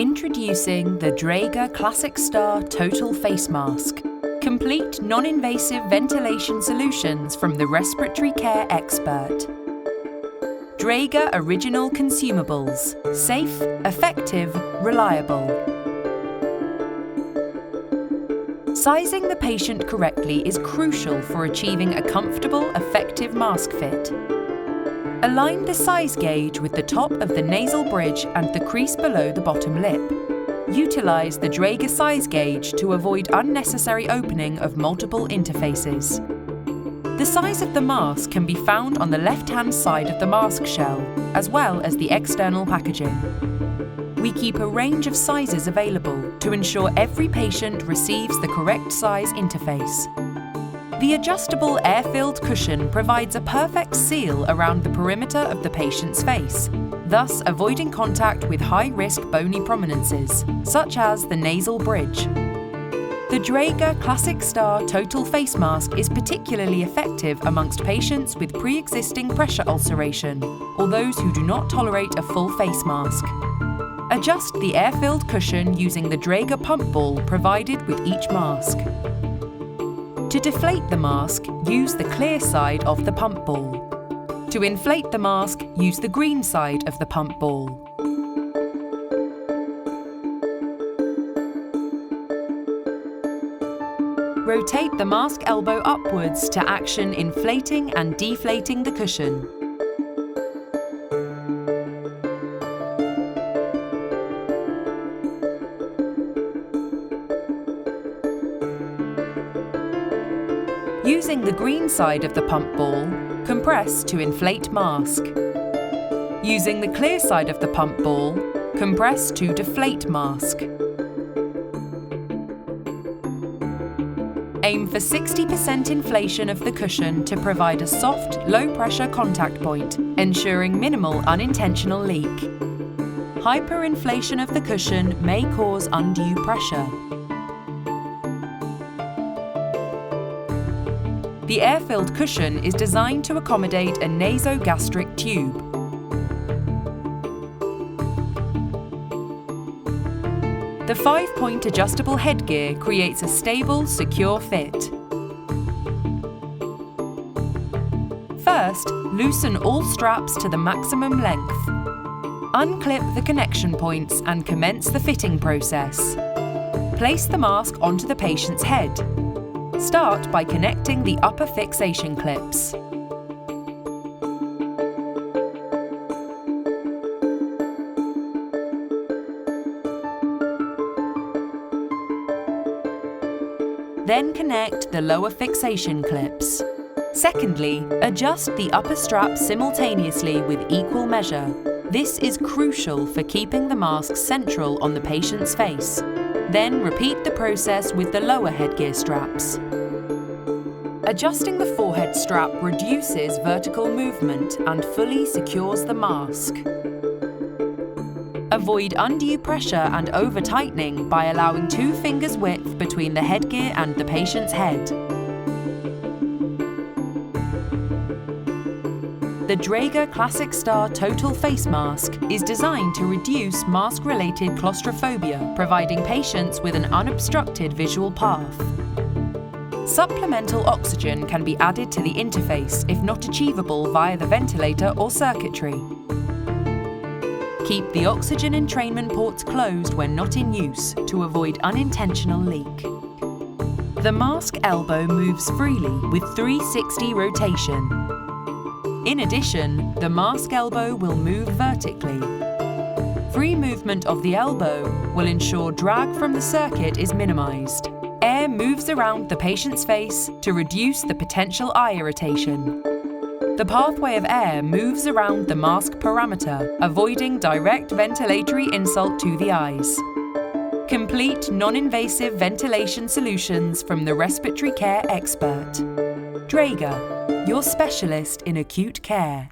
Introducing the Dräger ClassicStar Total Face Mask. Complete non-invasive ventilation solutions from the respiratory care expert. Dräger original consumables. Safe, effective, reliable. Sizing the patient correctly is crucial for achieving a comfortable, effective mask fit. Align the size gauge with the top of the nasal bridge and the crease below the bottom lip. Utilize the Dräger size gauge to avoid unnecessary opening of multiple interfaces. The size of the mask can be found on the left-hand side of the mask shell, as well as the external packaging. We keep a range of sizes available to ensure every patient receives the correct size interface. The adjustable air-filled cushion provides a perfect seal around the perimeter of the patient's face, thus avoiding contact with high-risk bony prominences, such as the nasal bridge. The Dräger ClassicStar Total Face Mask is particularly effective amongst patients with pre-existing pressure ulceration or those who do not tolerate a full face mask. Adjust the air-filled cushion using the Dräger pump ball provided with each mask. To deflate the mask, use the clear side of the pump ball. To inflate the mask, use the green side of the pump ball. Rotate the mask elbow upwards to action inflating and deflating the cushion. Using the green side of the pump ball, compress to inflate mask. Using the clear side of the pump ball, compress to deflate mask. Aim for 60% inflation of the cushion to provide a soft, low-pressure contact point, ensuring minimal unintentional leak. Hyperinflation of the cushion may cause undue pressure. The air-filled cushion is designed to accommodate a nasogastric tube. The 5-point adjustable headgear creates a stable, secure fit. First, loosen all straps to the maximum length. Unclip the connection points and commence the fitting process. Place the mask onto the patient's head. Start by connecting the upper fixation clips. Then connect the lower fixation clips. Secondly, adjust the upper strap simultaneously with equal measure. This is crucial for keeping the mask central on the patient's face. Then repeat the process with the lower headgear straps. Adjusting the forehead strap reduces vertical movement and fully secures the mask. Avoid undue pressure and over-tightening by allowing 2 fingers width between the headgear and the patient's head. The Dräger ClassicStar Total Face Mask is designed to reduce mask-related claustrophobia, providing patients with an unobstructed visual path. Supplemental oxygen can be added to the interface if not achievable via the ventilator or circuitry. Keep the oxygen entrainment ports closed when not in use to avoid unintentional leak. The mask elbow moves freely with 360 rotation. In addition, the mask elbow will move vertically. Free movement of the elbow will ensure drag from the circuit is minimized. Air moves around the patient's face to reduce the potential eye irritation. The pathway of air moves around the mask parameter, avoiding direct ventilatory insult to the eyes. Complete non-invasive ventilation solutions from the respiratory care expert. Dräger, your specialist in acute care.